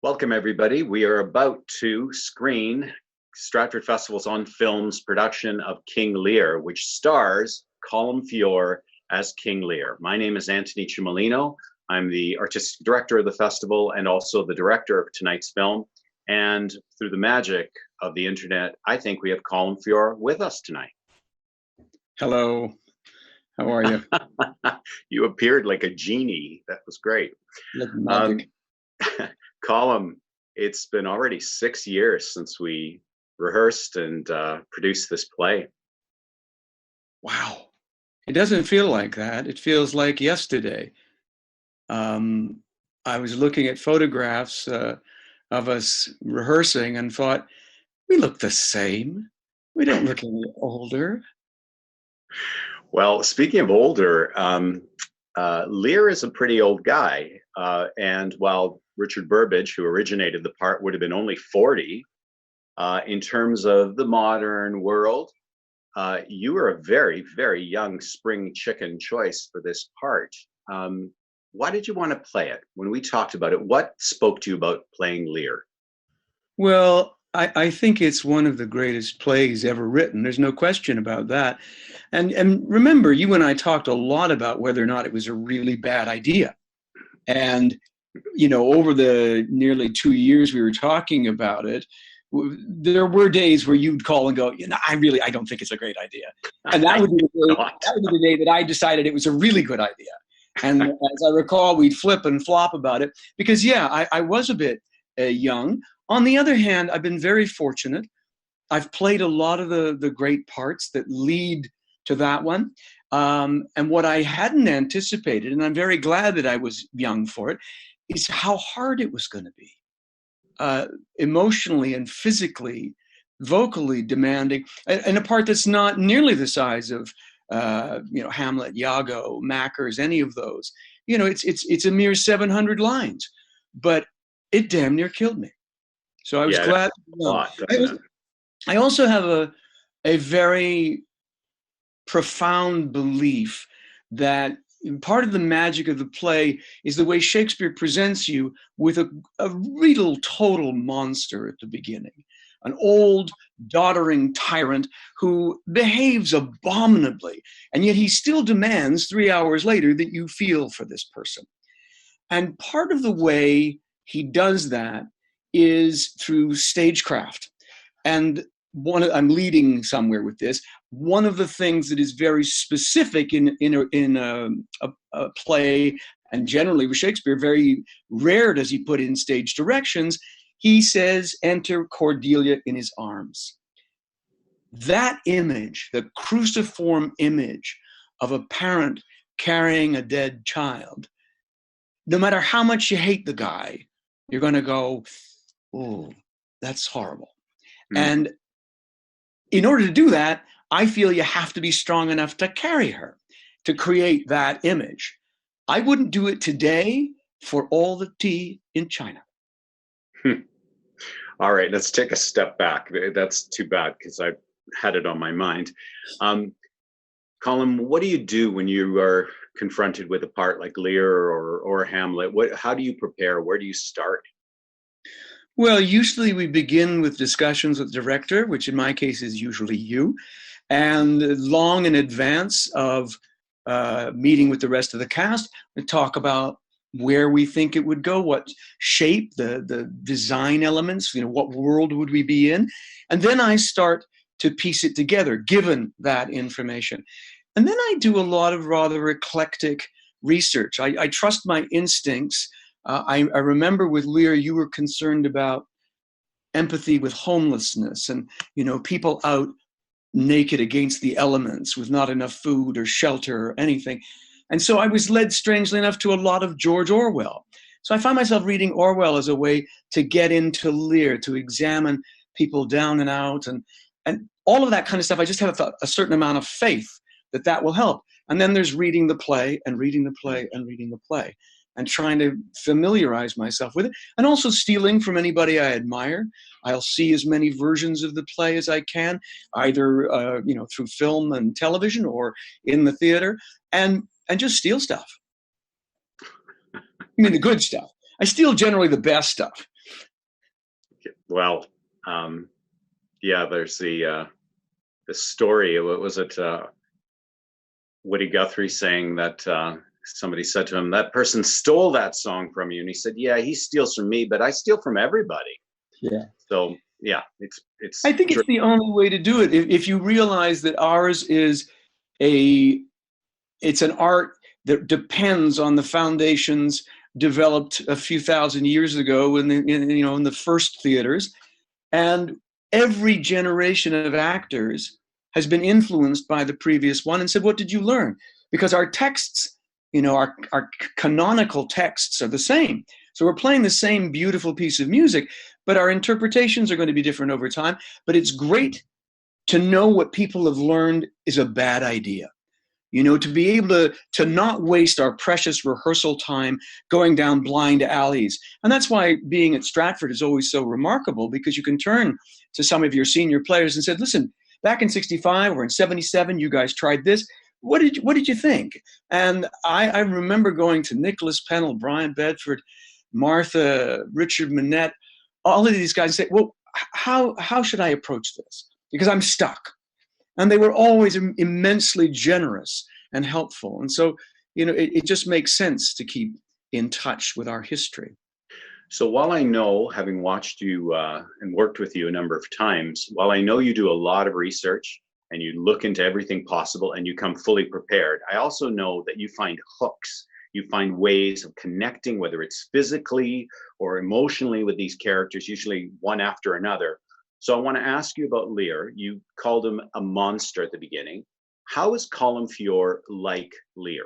Welcome, everybody. We are about to screen Stratford Festival's On Film's production of King Lear, which stars Colm Feore as King Lear. My name is Antoni Cimolino. I'm the artistic director of the festival and also the director of tonight's film. And through the magic of the internet, I think we have Colm Feore with us tonight. Hello. How are you? You appeared like a genie. That was great. Colm, it's been already 6 years since we rehearsed and produced this play. Wow. It doesn't feel like that. It feels like yesterday. I was looking at photographs of us rehearsing and thought, we look the same. We don't look any older. Well, speaking of older, Lear is a pretty old guy. And while Richard Burbage, who originated the part, would have been only 40, in terms of the modern world, you were a very, very young spring chicken choice for this part. Why did you want to play it? When we talked about it, what spoke to you about playing Lear? Well, I think it's one of the greatest plays ever written. There's no question about that. And remember, you and I talked a lot about whether or not it was a really bad idea. And, you know, over the nearly 2 years we were talking about it, there were days where you'd call and go, you know, I don't think it's a great idea. And that would be the day that I decided it was a really good idea. And as I recall, we'd flip and flop about it because, yeah, I was a bit young. On the other hand, I've been very fortunate. I've played a lot of the great parts that lead to that one. And what I hadn't anticipated, and I'm very glad that I was young for it, is how hard it was going to be. Emotionally and physically, vocally demanding, and a part that's not nearly the size of Hamlet, Iago, Macker's, any of those. You know, it's a mere 700 lines, but it damn near killed me. So I was glad. I also have a very profound belief that part of the magic of the play is the way Shakespeare presents you with a real total monster at the beginning, an old doddering tyrant who behaves abominably, and yet he still demands 3 hours later that you feel for this person. And part of the way he does that is through stagecraft. And I'm leading somewhere with this. One of the things that is very specific in a play, and generally with Shakespeare, very rare does he put in stage directions, he says, enter Cordelia in his arms. That image, the cruciform image of a parent carrying a dead child, no matter how much you hate the guy, you're going to go, oh, that's horrible. And in order to do that, I feel you have to be strong enough to carry her, to create that image. I wouldn't do it today for all the tea in China. All right, let's take a step back. That's too bad because I had it on my mind. Colm, what do you do when you are confronted with a part like Lear or Hamlet? How do you prepare? Where do you start? Well, usually we begin with discussions with the director, which in my case is usually you, and long in advance of meeting with the rest of the cast, we talk about where we think it would go, what shape, the design elements, what world would we be in, and then I start to piece it together, given that information. And then I do a lot of rather eclectic research. I trust my instincts. I remember with Lear, you were concerned about empathy with homelessness and, people out naked against the elements with not enough food or shelter or anything. And so I was led, strangely enough, to a lot of George Orwell. So I find myself reading Orwell as a way to get into Lear, to examine people down and out and all of that kind of stuff. I just have a certain amount of faith that will help. And then there's reading the play and reading the play and reading the play, and trying to familiarize myself with it, and also stealing from anybody I admire. I'll see as many versions of the play as I can, either through film and television or in the theater, and just steal stuff. I mean, the good stuff. I steal generally the best stuff. Well, yeah, there's the story. What was it? Woody Guthrie saying that somebody said to him, "That person stole that song from you," and he said, "Yeah, he steals from me, but I steal from everybody." Yeah. So yeah, it's. I think it's the only way to do it. If you realize that ours is it's an art that depends on the foundations developed a few thousand years ago in the first theaters, and every generation of actors has been influenced by the previous one and said, "What did you learn?" Because our texts, our canonical texts are the same. So we're playing the same beautiful piece of music, but our interpretations are going to be different over time. But it's great to know what people have learned is a bad idea. To be able to not waste our precious rehearsal time going down blind alleys. And that's why being at Stratford is always so remarkable, because you can turn to some of your senior players and said, "Listen, back in 65 or in 77, you guys tried this. What did you think?" And I remember going to Nicholas Pennell, Brian Bedford, Martha, Richard Manette, all of these guys and say, "Well, how should I approach this? Because I'm stuck." And they were always immensely generous and helpful. And so, it just makes sense to keep in touch with our history. So while I know, having watched you and worked with you a number of times, while I know you do a lot of research and you look into everything possible and you come fully prepared, I also know that you find hooks. You find ways of connecting, whether it's physically or emotionally, with these characters, usually one after another. So I want to ask you about Lear. You called him a monster at the beginning. How is Colm Feore like Lear?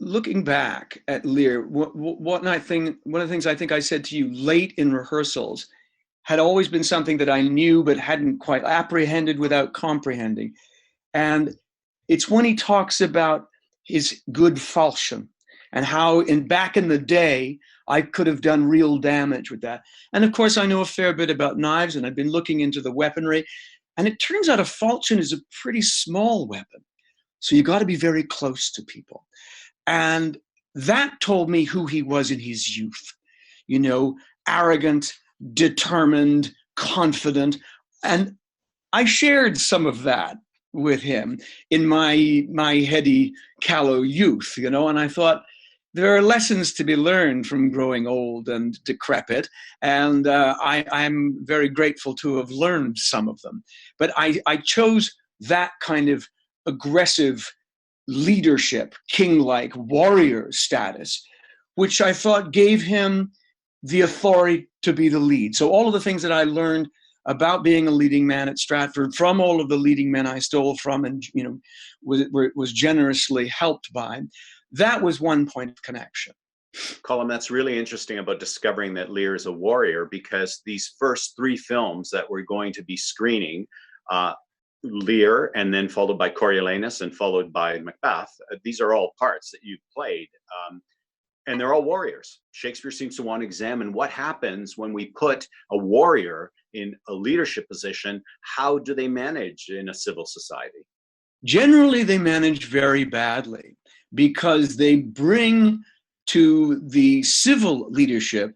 Looking back at Lear, one of the things I think I said to you late in rehearsals had always been something that I knew but hadn't quite apprehended without comprehending. And it's when he talks about his good falchion and how back in the day, I could have done real damage with that. And of course, I know a fair bit about knives, and I've been looking into the weaponry. And it turns out a falchion is a pretty small weapon. So you got to be very close to people. And that told me who he was in his youth. Arrogant, determined, confident. And I shared some of that with him in my heady, callow youth, and I thought, there are lessons to be learned from growing old and decrepit, and I'm very grateful to have learned some of them. But I chose that kind of aggressive leadership, king-like warrior status, which I thought gave him the authority to be the lead. So all of the things that I learned about being a leading man at Stratford from all of the leading men I stole from and was generously helped by, that was one point of connection. Colm, that's really interesting about discovering that Lear is a warrior, because these first three films that we're going to be screening, Lear, and then followed by Coriolanus, and followed by Macbeth, these are all parts that you've played, and they're all warriors. Shakespeare seems to want to examine what happens when we put a warrior in a leadership position. How do they manage in a civil society? Generally, they manage very badly, because they bring to the civil leadership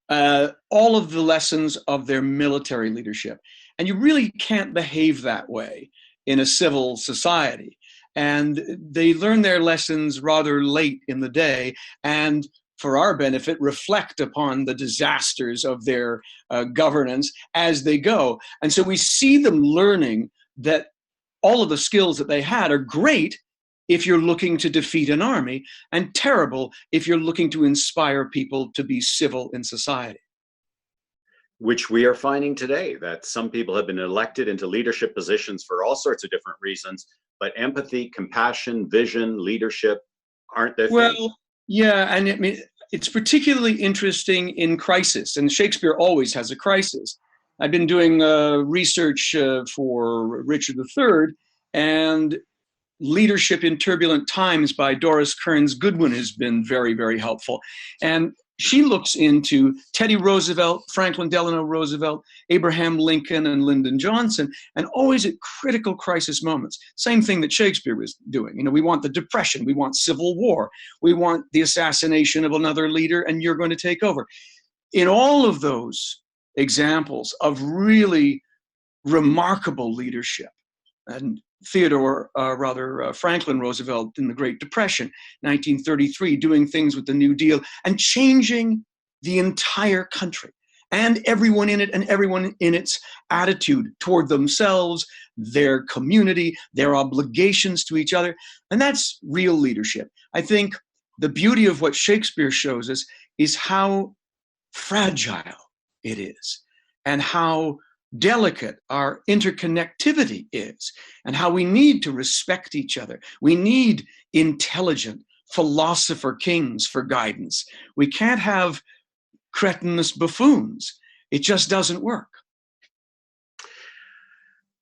all of the lessons of their military leadership. And you really can't behave that way in a civil society. And they learn their lessons rather late in the day, and for our benefit, reflect upon the disasters of their governance as they go. And so we see them learning that all of the skills that they had are great if you're looking to defeat an army, and terrible if you're looking to inspire people to be civil in society. Which we are finding today, that some people have been elected into leadership positions for all sorts of different reasons, but empathy, compassion, vision, leadership aren't their thing. Yeah, and it's particularly interesting in crisis, and Shakespeare always has a crisis. I've been doing research for Richard III, and Leadership in Turbulent Times by Doris Kearns Goodwin has been very, very helpful. And she looks into Teddy Roosevelt, Franklin Delano Roosevelt, Abraham Lincoln, and Lyndon Johnson, and always at critical crisis moments. Same thing that Shakespeare was doing. We want the Depression, we want civil war, we want the assassination of another leader, and you're going to take over. in all of those examples of really remarkable leadership, and Franklin Roosevelt in the Great Depression, 1933, doing things with the New Deal and changing the entire country and everyone in it and everyone in its attitude toward themselves, their community, their obligations to each other. And that's real leadership. I think the beauty of what Shakespeare shows us is how fragile it is and how delicate our interconnectivity is, and how we need to respect each other. We need intelligent philosopher kings for guidance. We can't have cretinous buffoons. It just doesn't work.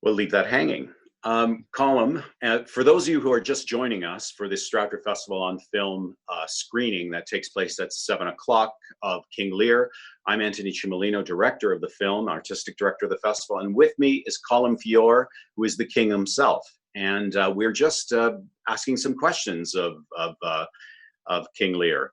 We'll leave that hanging. Colm, for those of you who are just joining us for this Stratford Festival on Film screening that takes place at 7 o'clock of King Lear, I'm Antoni Cimolino, director of the film, artistic director of the festival, and with me is Colm Feore, who is the king himself. And we're just asking some questions of King Lear.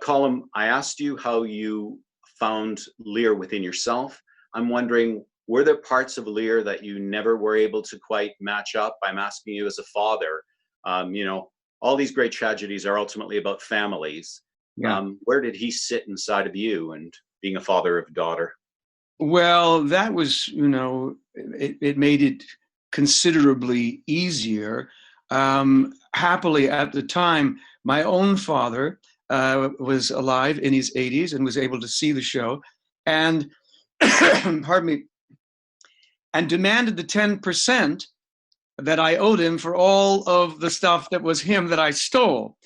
Colm, I asked you how you found Lear within yourself. I'm wondering, were there parts of Lear that you never were able to quite match up? I'm asking you as a father. You know, all these great tragedies are ultimately about families. Yeah. Where did he sit inside of you and being a father of a daughter? Well, that was, you know, it made it considerably easier. Happily, at the time, my own father was alive in his 80s and was able to see the show, and pardon me, and demanded the 10% that I owed him for all of the stuff that was him that I stole,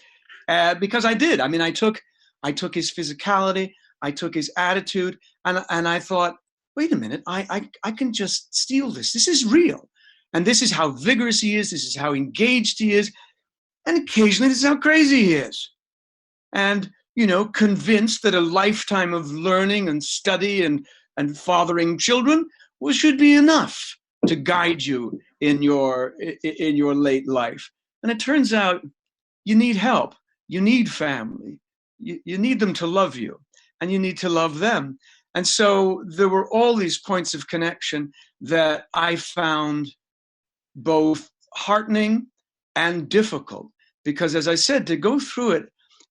because I did. I mean, I took his physicality, I took his attitude, and I thought, wait a minute, I can just steal this. This is real, and this is how vigorous he is. This is how engaged he is, and occasionally this is how crazy he is. And, you know, convinced that a lifetime of learning and study and fathering children should be enough to guide you in your late life. And it turns out you need help, you need family, you need them to love you, and you need to love them. And so there were all these points of connection that I found both heartening and difficult, because, as I said, to go through it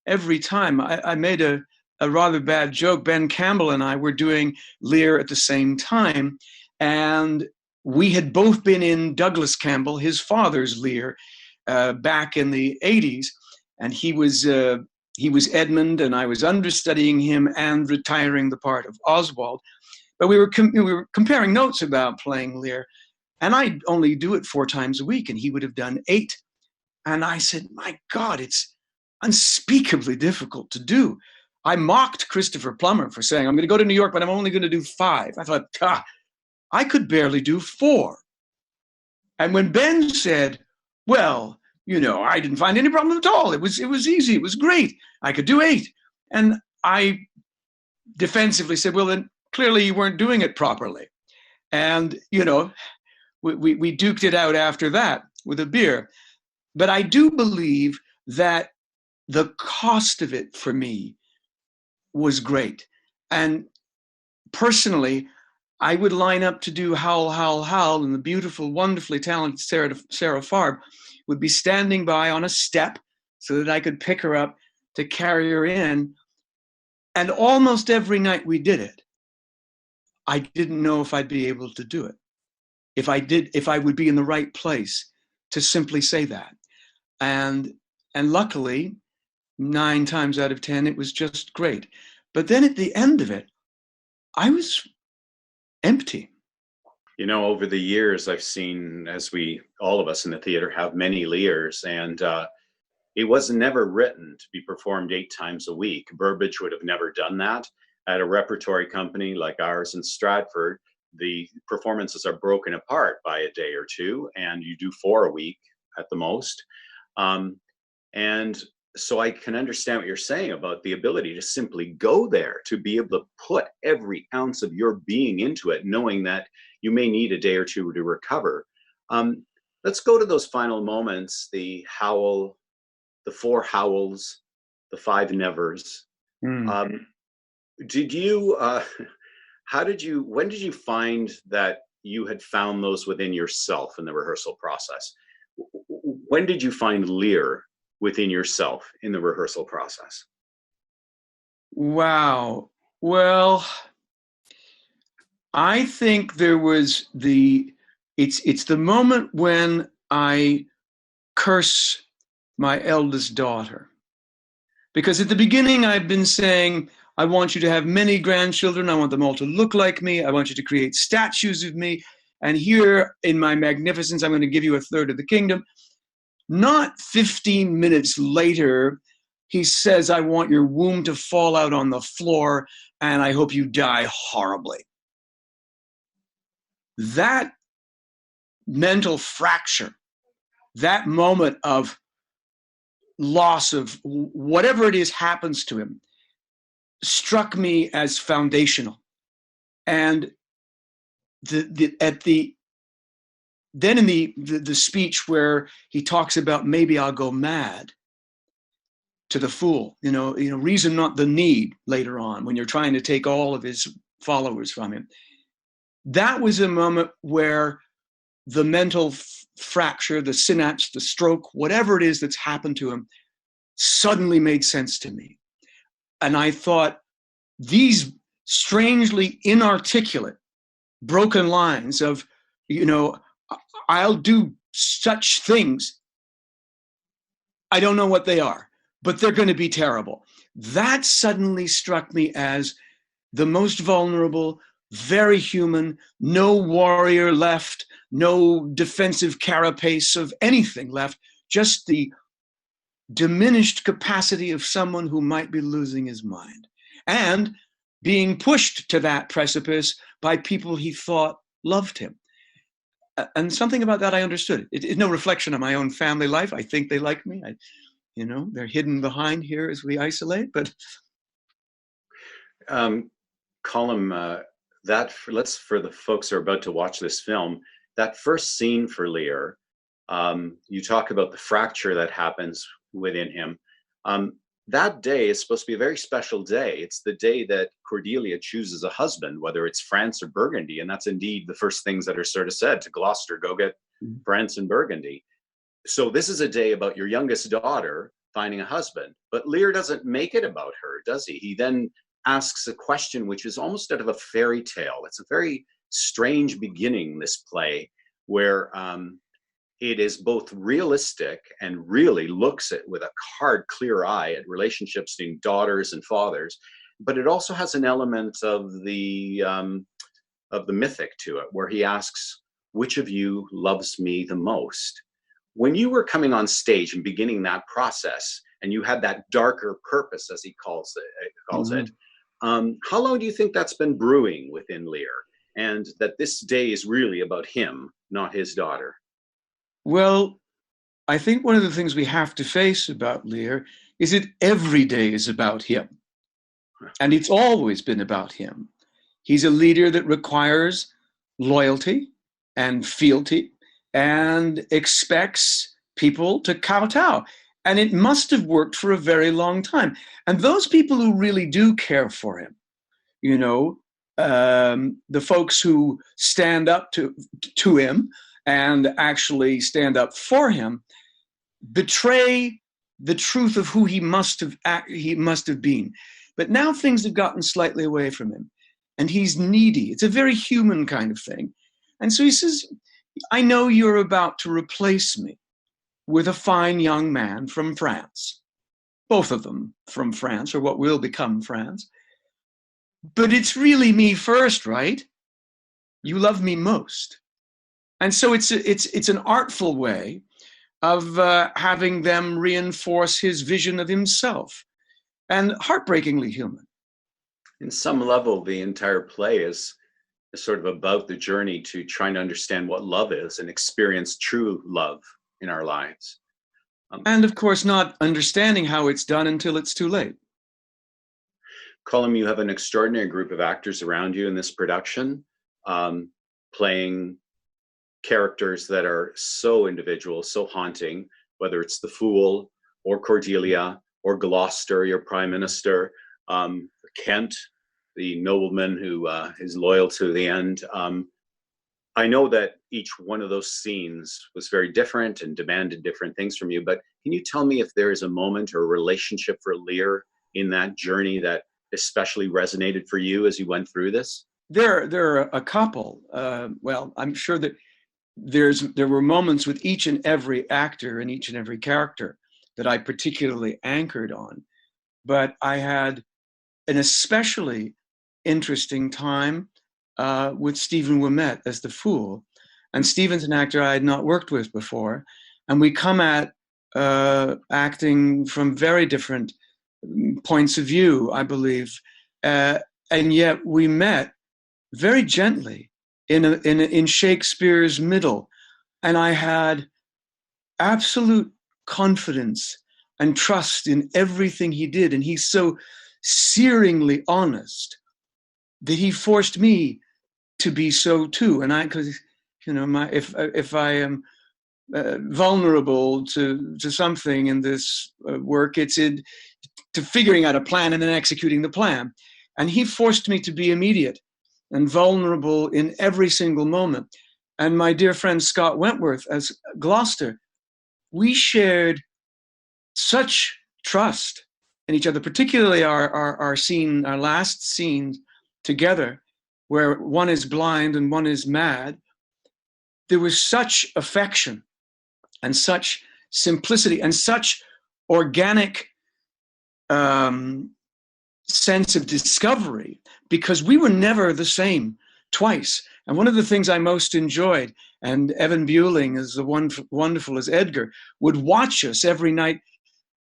every time, I made a rather bad joke. Ben Campbell and I were doing Lear at the same time, and we had both been in Douglas Campbell, his father's Lear, back in the 80s, and he was Edmund, and I was understudying him and retiring the part of Oswald. But we were comparing notes about playing Lear, and I'd only do it 4 times a week, and he would have done 8. And I said, my God, it's unspeakably difficult to do. I mocked Christopher Plummer for saying, I'm going to go to New York, but I'm only going to do 5. I thought, I could barely do 4. And when Ben said, well, you know, I didn't find any problem at all. It was easy. It was great. I could do 8. And I defensively said, well, then clearly you weren't doing it properly. And, you know, we duked it out after that with a beer. But I do believe that the cost of it for me was great. And personally, I would line up to do Howl, Howl, Howl, and the beautiful, wonderfully talented Sarah Farb would be standing by on a step so that I could pick her up to carry her in. And almost every night we did it, I didn't know if I'd be able to do it. If I would be in the right place to simply say that. And luckily, 9 times out of 10, it was just great. But then at the end of it, I was empty. You know, over the years, I've seen, as all of us in the theater have many Lears, and it was never written to be performed 8 times a week. Burbage would have never done that. At a repertory company like ours in Stratford, the performances are broken apart by a day or 2, and you do 4 a week at the most. And so I can understand what you're saying about the ability to simply go there, to be able to put every ounce of your being into it, knowing that you may need a day or 2 to recover. Let's go to those final moments, the howl, the 4 howls, the 5 nevers. Did you, when did you find that you had found those within yourself in the rehearsal process? When did you find Lear within yourself in the rehearsal process? Wow. Well, I think there was it's the moment when I curse my eldest daughter. Because at the beginning, I've been saying, I want you to have many grandchildren. I want them all to look like me. I want you to create statues of me. And here in my magnificence, I'm going to give you a third of the kingdom. Not 15 minutes later, he says, I want your womb to fall out on the floor, and I hope you die horribly. That mental fracture, that moment of loss of whatever it is happens to him, struck me as foundational. And then in the speech where he talks about maybe I'll go mad to the fool, reason not the need later on when you're trying to take all of his followers from him. That was a moment where the mental fracture, the synapse, the stroke, whatever it is that's happened to him, suddenly made sense to me. And I thought, these strangely inarticulate, broken lines of, I'll do such things. I don't know what they are, but they're going to be terrible. That suddenly struck me as the most vulnerable, very human, no warrior left, no defensive carapace of anything left, just the diminished capacity of someone who might be losing his mind and being pushed to that precipice by people he thought loved him. And something about that I understood. It's no reflection on my own family life. I think they like me. They're hidden behind here as we isolate, but. Colm, for the folks who are about to watch this film, that first scene for Lear, you talk about the fracture that happens within him. That day is supposed to be a very special day. It's the day that Cordelia chooses a husband, whether it's France or Burgundy. And that's indeed the first things that are sort of said to Gloucester, go get France and Burgundy. So this is a day about your youngest daughter finding a husband. But Lear doesn't make it about her, does he? He then asks a question which is almost out of a fairy tale. It's a very strange beginning, this play, where it is both realistic and really looks at with a hard, clear eye at relationships between daughters and fathers, but it also has an element of the mythic to it, where he asks, "Which of you loves me the most?" When you were coming on stage and beginning that process, and you had that darker purpose, as he calls it, how long do you think that's been brewing within Lear, and that this day is really about him, not his daughter? Well, I think one of the things we have to face about Lear is that every day is about him. And it's always been about him. He's a leader that requires loyalty and fealty and expects people to kowtow. And it must have worked for a very long time. And those people who really do care for him, the folks who stand up to him and actually stand up for him, betray the truth of who he must have been. But now things have gotten slightly away from him, and he's needy. It's a very human kind of thing. And so he says, I know you're about to replace me with a fine young man from France. Both of them from France, or what will become France. But it's really me first, right? You love me most. And so it's an artful way of having them reinforce his vision of himself, and heartbreakingly human. In some level, the entire play is sort of about the journey to trying to understand what love is and experience true love in our lives. And of course, not understanding how it's done until it's too late. Colm, you have an extraordinary group of actors around you in this production, playing characters that are so individual, so haunting, whether it's the Fool or Cordelia or Gloucester, your Prime Minister, Kent, the nobleman who is loyal to the end. I know that each one of those scenes was very different and demanded different things from you, but can you tell me if there is a moment or a relationship for Lear in that journey that especially resonated for you as you went through this? There are a couple. Well, I'm sure that there were moments with each and every actor and each and every character that I particularly anchored on. But I had an especially interesting time with Stephen Ouimet as the Fool. And Stephen's an actor I had not worked with before. And we come at acting from very different points of view, I believe. And yet we met very gently in Shakespeare's middle. And I had absolute confidence and trust in everything he did. And he's so searingly honest that he forced me to be so too. And because if I am vulnerable to something in this work, it's to figuring out a plan and then executing the plan. And he forced me to be immediate and vulnerable in every single moment. And my dear friend Scott Wentworth as Gloucester, we shared such trust in each other, particularly our scene, our last scene together, where one is blind and one is mad. There was such affection and such simplicity and such organic sense of discovery, because we were never the same twice. And one of the things I most enjoyed, and Evan Bueling, as wonderful as Edgar, would watch us every night,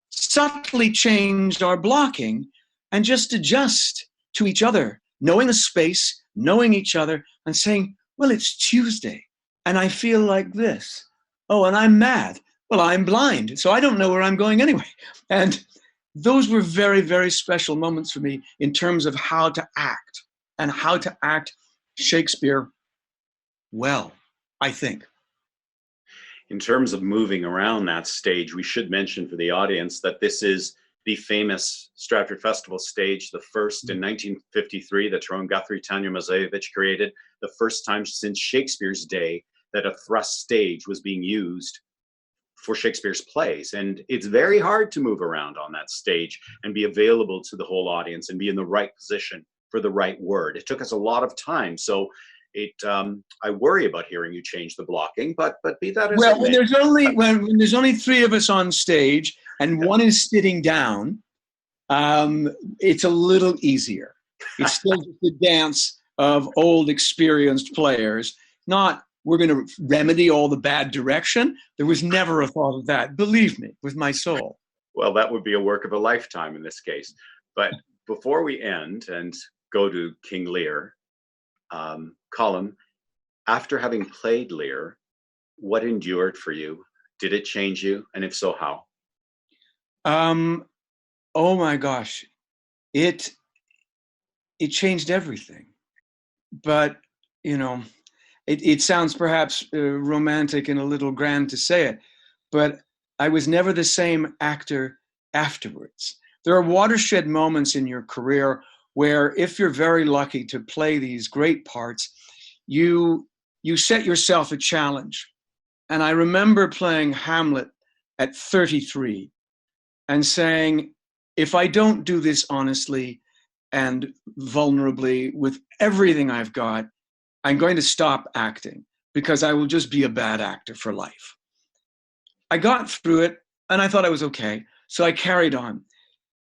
subtly change our blocking and just adjust to each other, knowing the space, knowing each other, and saying, well, it's Tuesday, and I feel like this. Oh, and I'm mad. Well, I'm blind, so I don't know where I'm going anyway. And those were very, very special moments for me in terms of how to act and how to act Shakespeare well, I think. In terms of moving around that stage, we should mention for the audience that this is the famous Stratford Festival stage, the first in 1953 that Tyrone Guthrie, Tanya Mazejevich created, the first time since Shakespeare's day that a thrust stage was being used for Shakespeare's plays. And it's very hard to move around on that stage and be available to the whole audience and be in the right position for the right word. It took us a lot of time. So I worry about hearing you change the blocking, but be that as well, it may. When there's only three of us on stage and one is sitting down, it's a little easier. It's still just the dance of old experienced players, not we're going to remedy all the bad direction. There was never a thought of that, believe me, with my soul. Well, that would be a work of a lifetime in this case. But before we end and go to King Lear, Colm, after having played Lear, what endured for you? Did it change you? And if so, how? Oh my gosh, it changed everything. But, it sounds perhaps romantic and a little grand to say it, but I was never the same actor afterwards. There are watershed moments in your career where, if you're very lucky to play these great parts, you set yourself a challenge. And I remember playing Hamlet at 33 and saying, if I don't do this honestly and vulnerably with everything I've got, I'm going to stop acting because I will just be a bad actor for life. I got through it and I thought I was okay. So I carried on.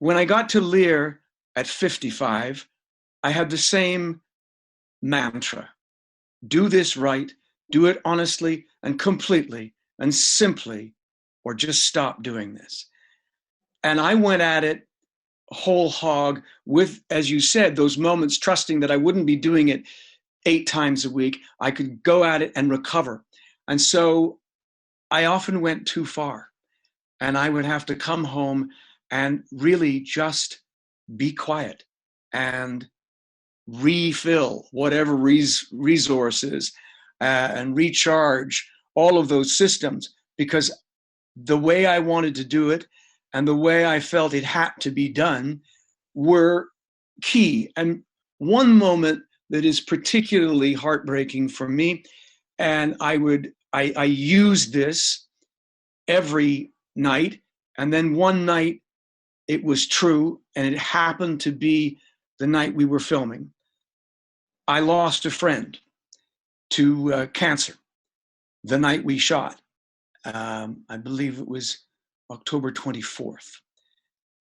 When I got to Lear at 55, I had the same mantra. Do this right, do it honestly and completely and simply, or just stop doing this. And I went at it whole hog with, as you said, those moments, trusting that I wouldn't be doing it 8 times a week. I could go at it and recover. And so I often went too far, and I would have to come home and really just be quiet and refill whatever resources and recharge all of those systems, because the way I wanted to do it and the way I felt it had to be done were key. And one moment that is particularly heartbreaking for me, and I use this every night, and then one night it was true, and it happened to be the night we were filming. I lost a friend to cancer the night we shot. I believe it was October 24th.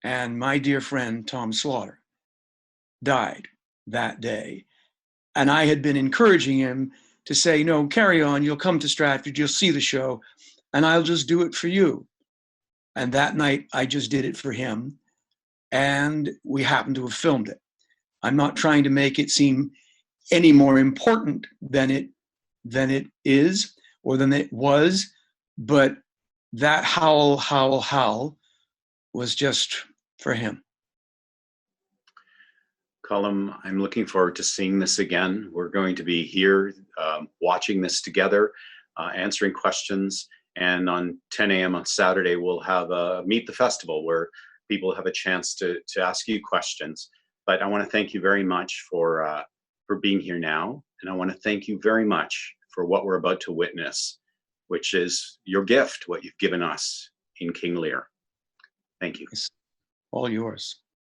And my dear friend, Tom Slaughter, died that day. And I had been encouraging him to say, no, carry on, you'll come to Stratford, you'll see the show, and I'll just do it for you. And that night, I just did it for him. And we happened to have filmed it. I'm not trying to make it seem any more important than it is or than it was, but that howl, howl, howl was just for him. Colm, I'm looking forward to seeing this again. We're going to be here watching this together, answering questions. And on 10 a.m. on Saturday, we'll have a Meet the Festival where people have a chance to ask you questions. But I want to thank you very much for being here now. And I want to thank you very much for what we're about to witness, which is your gift, what you've given us in King Lear. Thank you. It's all yours.